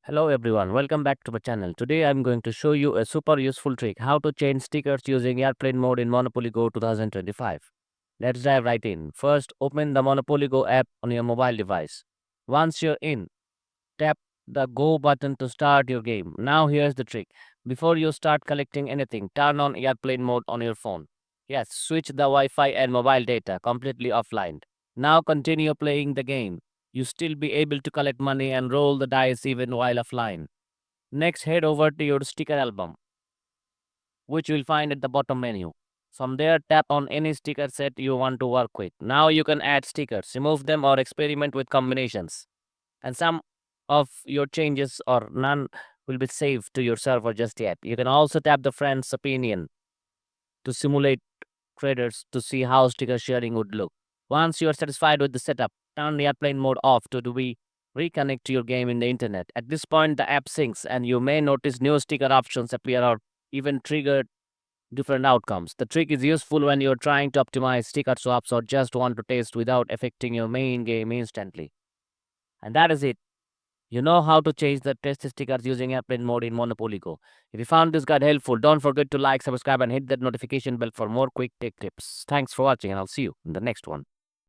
Hello everyone, welcome back to my channel. Today I'm going to show you a super useful trick how to change stickers using airplane mode in Monopoly Go 2025. Let's dive right in. First, open the Monopoly Go app on your mobile device. Once you're in, tap the Go button to start your game. Now here's the trick. Before you start collecting anything, turn on airplane mode on your phone. Yes, switch the Wi-Fi and mobile data completely offline. Now continue playing the game. You still be able to collect money and roll the dice even while offline. Next, head over to your sticker album, which you'll find at the bottom menu. From there, tap on any sticker set you want to work with. Now you can add stickers, remove them, or experiment with combinations. And some of your changes or none will be saved to your server just yet. You can also tap the friend's opinion to simulate traders to see how sticker sharing would look. Once you are satisfied with the setup, turn the airplane mode off reconnect to your game in the internet. At this point, the app syncs and you may notice new sticker options appear or even trigger different outcomes. The trick is useful when you're trying to optimize sticker swaps or just want to test without affecting your main game instantly. And that is it. You know how to change the test stickers using airplane mode in Monopoly Go. If you found this guide helpful, don't forget to like, subscribe, and hit that notification bell for more quick tech tips. Thanks for watching, and I'll see you in the next one.